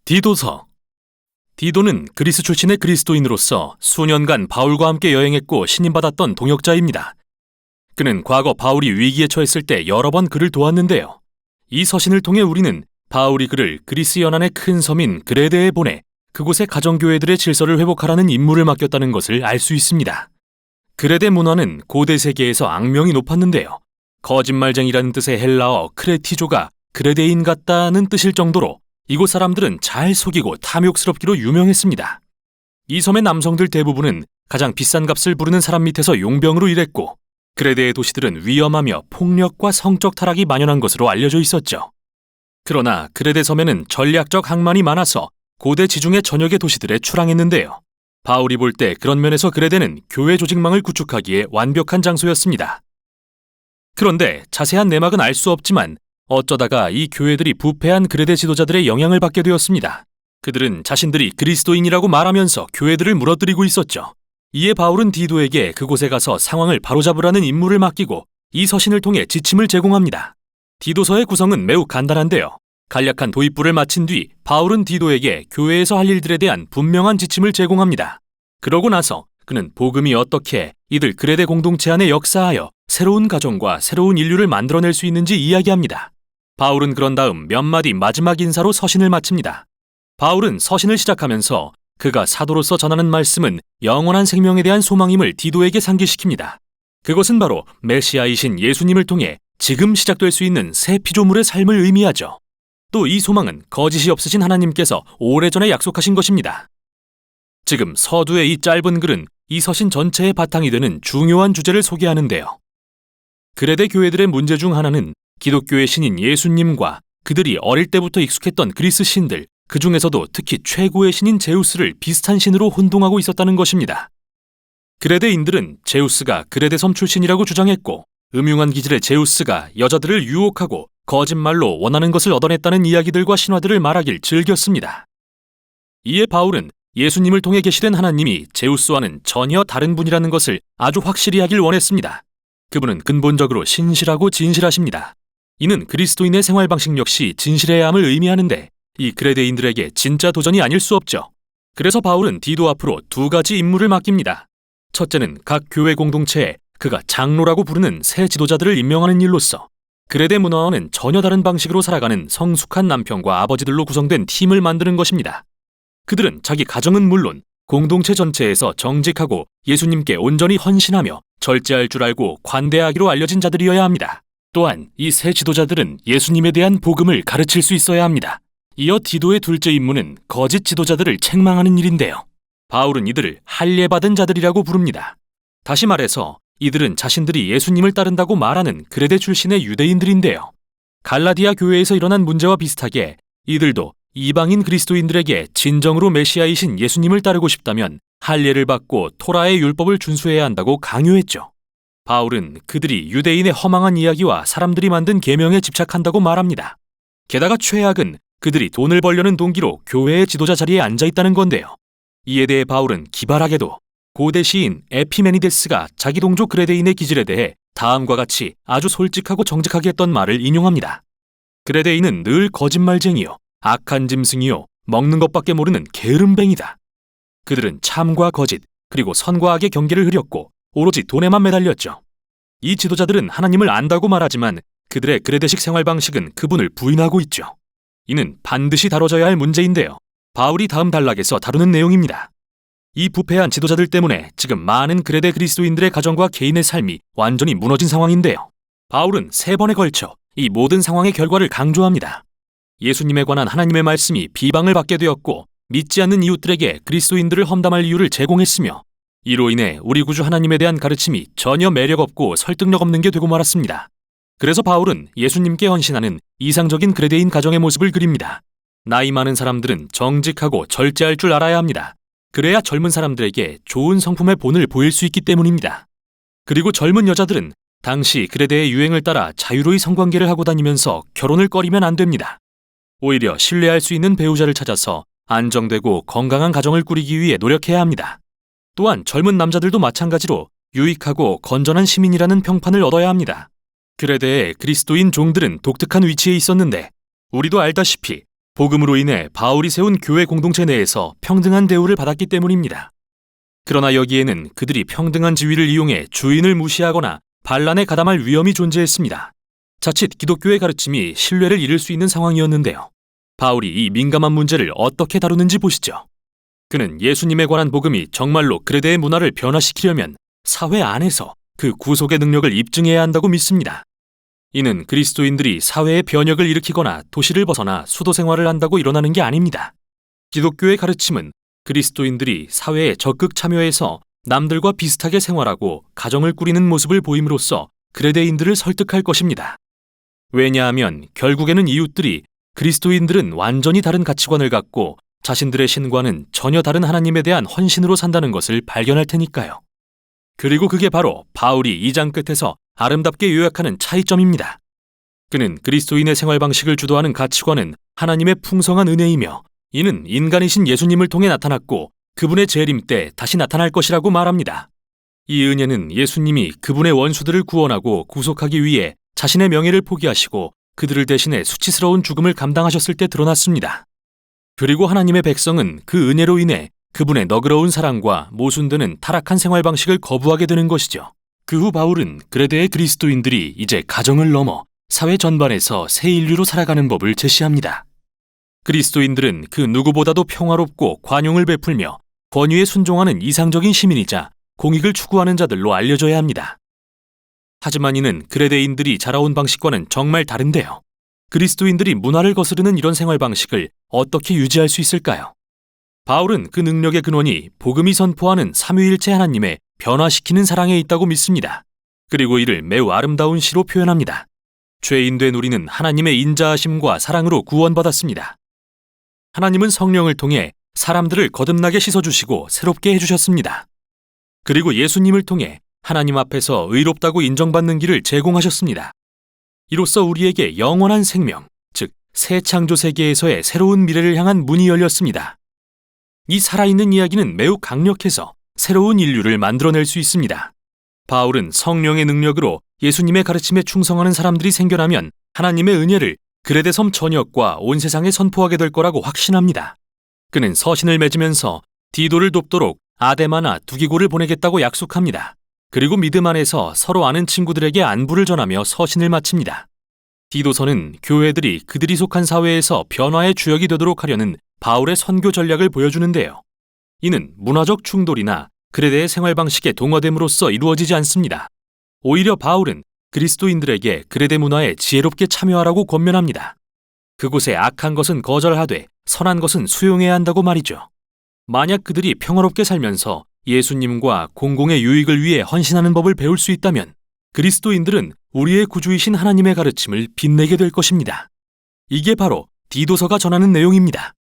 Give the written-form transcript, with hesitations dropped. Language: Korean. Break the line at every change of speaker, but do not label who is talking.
디도서. 디도는 그리스 출신의 그리스도인으로서 수년간 바울과 함께 여행했고 신임받았던 동역자입니다. 그는 과거 바울이 위기에 처했을 때 여러 번 그를 도왔는데요. 이 서신을 통해 우리는 바울이 그를 그리스 연안의 큰 섬인 그레데에 보내 그곳의 가정교회들의 질서를 회복하라는 임무를 맡겼다는 것을 알 수 있습니다. 그레데 문화는 고대 세계에서 악명이 높았는데요. 거짓말쟁이라는 뜻의 헬라어 크레티조가 그레데인 같다는 뜻일 정도로 이곳 사람들은 잘 속이고 탐욕스럽기로 유명했습니다. 이 섬의 남성들 대부분은 가장 비싼 값을 부르는 사람 밑에서 용병으로 일했고, 그레데의 도시들은 위험하며 폭력과 성적 타락이 만연한 것으로 알려져 있었죠. 그러나 그레데 섬에는 전략적 항만이 많아서 고대 지중해 전역의 도시들에 출항했는데요. 바울이 볼 때 그런 면에서 그레데는 교회 조직망을 구축하기에 완벽한 장소였습니다. 그런데 자세한 내막은 알 수 없지만 어쩌다가 이 교회들이 부패한 그레데 지도자들의 영향을 받게 되었습니다. 그들은 자신들이 그리스도인이라고 말하면서 교회들을 무너뜨리고 있었죠. 이에 바울은 디도에게 그곳에 가서 상황을 바로잡으라는 임무를 맡기고 이 서신을 통해 지침을 제공합니다. 디도서의 구성은 매우 간단한데요. 간략한 도입부를 마친 뒤 바울은 디도에게 교회에서 할 일들에 대한 분명한 지침을 제공합니다. 그러고 나서 그는 복음이 어떻게 이들 그레데 공동체 안에 역사하여 새로운 가정과 새로운 인류를 만들어낼 수 있는지 이야기합니다. 바울은 그런 다음 몇 마디 마지막 인사로 서신을 마칩니다. 바울은 서신을 시작하면서 그가 사도로서 전하는 말씀은 영원한 생명에 대한 소망임을 디도에게 상기시킵니다. 그것은 바로 메시아이신 예수님을 통해 지금 시작될 수 있는 새 피조물의 삶을 의미하죠. 또 이 소망은 거짓이 없으신 하나님께서 오래전에 약속하신 것입니다. 지금 서두의 이 짧은 글은 이 서신 전체의 바탕이 되는 중요한 주제를 소개하는데요. 그레데 교회들의 문제 중 하나는 기독교의 신인 예수님과 그들이 어릴 때부터 익숙했던 그리스 신들, 그 중에서도 특히 최고의 신인 제우스를 비슷한 신으로 혼동하고 있었다는 것입니다. 그레데인들은 제우스가 그레데 섬 출신이라고 주장했고, 음흉한 기질의 제우스가 여자들을 유혹하고 거짓말로 원하는 것을 얻어냈다는 이야기들과 신화들을 말하길 즐겼습니다. 이에 바울은 예수님을 통해 계시된 하나님이 제우스와는 전혀 다른 분이라는 것을 아주 확실히 하길 원했습니다. 그분은 근본적으로 신실하고 진실하십니다. 이는 그리스도인의 생활 방식 역시 진실해야 함을 의미하는데 이 그레데인들에게 진짜 도전이 아닐 수 없죠. 그래서 바울은 디도 앞으로 두 가지 임무를 맡깁니다. 첫째는 각 교회 공동체에 그가 장로라고 부르는 새 지도자들을 임명하는 일로서 그레데 문화와는 전혀 다른 방식으로 살아가는 성숙한 남편과 아버지들로 구성된 팀을 만드는 것입니다. 그들은 자기 가정은 물론 공동체 전체에서 정직하고 예수님께 온전히 헌신하며 절제할 줄 알고 관대하기로 알려진 자들이어야 합니다. 또한 이 새 지도자들은 예수님에 대한 복음을 가르칠 수 있어야 합니다. 이어 디도의 둘째 임무는 거짓 지도자들을 책망하는 일인데요. 바울은 이들을 할례받은 자들이라고 부릅니다. 다시 말해서 이들은 자신들이 예수님을 따른다고 말하는 그레데 출신의 유대인들인데요. 갈라디아 교회에서 일어난 문제와 비슷하게 이들도 이방인 그리스도인들에게 진정으로 메시아이신 예수님을 따르고 싶다면 할례를 받고 토라의 율법을 준수해야 한다고 강요했죠. 바울은 그들이 유대인의 허망한 이야기와 사람들이 만든 계명에 집착한다고 말합니다. 게다가 최악은 그들이 돈을 벌려는 동기로 교회의 지도자 자리에 앉아 있다는 건데요. 이에 대해 바울은 기발하게도 고대 시인 에피메니데스가 자기 동조 그레데인의 기질에 대해 다음과 같이 아주 솔직하고 정직하게 했던 말을 인용합니다. 그레데인은 늘 거짓말쟁이요, 악한 짐승이요, 먹는 것밖에 모르는 게으름뱅이다. 그들은 참과 거짓, 그리고 선과 악의 경계를 흐렸고 오로지 돈에만 매달렸죠. 이 지도자들은 하나님을 안다고 말하지만 그들의 그레데식 생활 방식은 그분을 부인하고 있죠. 이는 반드시 다뤄져야 할 문제인데요. 바울이 다음 단락에서 다루는 내용입니다. 이 부패한 지도자들 때문에 지금 많은 그레데 그리스도인들의 가정과 개인의 삶이 완전히 무너진 상황인데요. 바울은 3번에 걸쳐 이 모든 상황의 결과를 강조합니다. 예수님에 관한 하나님의 말씀이 비방을 받게 되었고 믿지 않는 이웃들에게 그리스도인들을 험담할 이유를 제공했으며 이로 인해 우리 구주 하나님에 대한 가르침이 전혀 매력 없고 설득력 없는 게 되고 말았습니다. 그래서 바울은 예수님께 헌신하는 이상적인 그레데인 가정의 모습을 그립니다. 나이 많은 사람들은 정직하고 절제할 줄 알아야 합니다. 그래야 젊은 사람들에게 좋은 성품의 본을 보일 수 있기 때문입니다. 그리고 젊은 여자들은 당시 그레데의 유행을 따라 자유로이 성관계를 하고 다니면서 결혼을 꺼리면 안 됩니다. 오히려 신뢰할 수 있는 배우자를 찾아서 안정되고 건강한 가정을 꾸리기 위해 노력해야 합니다. 또한 젊은 남자들도 마찬가지로 유익하고 건전한 시민이라는 평판을 얻어야 합니다. 그레데의 그리스도인 종들은 독특한 위치에 있었는데 우리도 알다시피 복음으로 인해 바울이 세운 교회 공동체 내에서 평등한 대우를 받았기 때문입니다. 그러나 여기에는 그들이 평등한 지위를 이용해 주인을 무시하거나 반란에 가담할 위험이 존재했습니다. 자칫 기독교의 가르침이 신뢰를 잃을 수 있는 상황이었는데요. 바울이 이 민감한 문제를 어떻게 다루는지 보시죠. 그는 예수님에 관한 복음이 정말로 그레데의 문화를 변화시키려면 사회 안에서 그 구속의 능력을 입증해야 한다고 믿습니다. 이는 그리스도인들이 사회에 변혁을 일으키거나 도시를 벗어나 수도 생활을 한다고 일어나는 게 아닙니다. 기독교의 가르침은 그리스도인들이 사회에 적극 참여해서 남들과 비슷하게 생활하고 가정을 꾸리는 모습을 보임으로써 그레데인들을 설득할 것입니다. 왜냐하면 결국에는 이웃들이 그리스도인들은 완전히 다른 가치관을 갖고 자신들의 신과는 전혀 다른 하나님에 대한 헌신으로 산다는 것을 발견할 테니까요. 그리고 그게 바로 바울이 2장 끝에서 아름답게 요약하는 차이점입니다. 그는 그리스도인의 생활 방식을 주도하는 가치관은 하나님의 풍성한 은혜이며 이는 인간이신 예수님을 통해 나타났고 그분의 재림 때 다시 나타날 것이라고 말합니다. 이 은혜는 예수님이 그분의 원수들을 구원하고 구속하기 위해 자신의 명예를 포기하시고 그들을 대신해 수치스러운 죽음을 감당하셨을 때 드러났습니다. 그리고 하나님의 백성은 그 은혜로 인해 그분의 너그러운 사랑과 모순되는 타락한 생활 방식을 거부하게 되는 것이죠. 그 후 바울은 그레데의 그리스도인들이 이제 가정을 넘어 사회 전반에서 새 인류로 살아가는 법을 제시합니다. 그리스도인들은 그 누구보다도 평화롭고 관용을 베풀며 권위에 순종하는 이상적인 시민이자 공익을 추구하는 자들로 알려져야 합니다. 하지만 이는 그레데인들이 자라온 방식과는 정말 다른데요. 그리스도인들이 문화를 거스르는 이런 생활 방식을 어떻게 유지할 수 있을까요? 바울은 그 능력의 근원이 복음이 선포하는 삼위일체 하나님의 변화시키는 사랑에 있다고 믿습니다. 그리고 이를 매우 아름다운 시로 표현합니다. 죄인된 우리는 하나님의 인자하심과 사랑으로 구원받았습니다. 하나님은 성령을 통해 사람들을 거듭나게 씻어주시고 새롭게 해주셨습니다. 그리고 예수님을 통해 하나님 앞에서 의롭다고 인정받는 길을 제공하셨습니다. 이로써 우리에게 영원한 생명, 즉 새 창조 세계에서의 새로운 미래를 향한 문이 열렸습니다. 이 살아있는 이야기는 매우 강력해서 새로운 인류를 만들어낼 수 있습니다. 바울은 성령의 능력으로 예수님의 가르침에 충성하는 사람들이 생겨나면 하나님의 은혜를 그레데 섬 전역과 온 세상에 선포하게 될 거라고 확신합니다. 그는 서신을 맺으면서 디도를 돕도록 아데마나 두기고를 보내겠다고 약속합니다. 그리고 믿음 안에서 서로 아는 친구들에게 안부를 전하며 서신을 마칩니다. 디도서는 교회들이 그들이 속한 사회에서 변화의 주역이 되도록 하려는 바울의 선교 전략을 보여주는데요. 이는 문화적 충돌이나 그레데의 생활 방식에 동화됨으로써 이루어지지 않습니다. 오히려 바울은 그리스도인들에게 그레데 문화에 지혜롭게 참여하라고 권면합니다. 그곳에 악한 것은 거절하되 선한 것은 수용해야 한다고 말이죠. 만약 그들이 평화롭게 살면서 예수님과 공공의 유익을 위해 헌신하는 법을 배울 수 있다면 그리스도인들은 우리의 구주이신 하나님의 가르침을 빛내게 될 것입니다. 이게 바로 디도서가 전하는 내용입니다.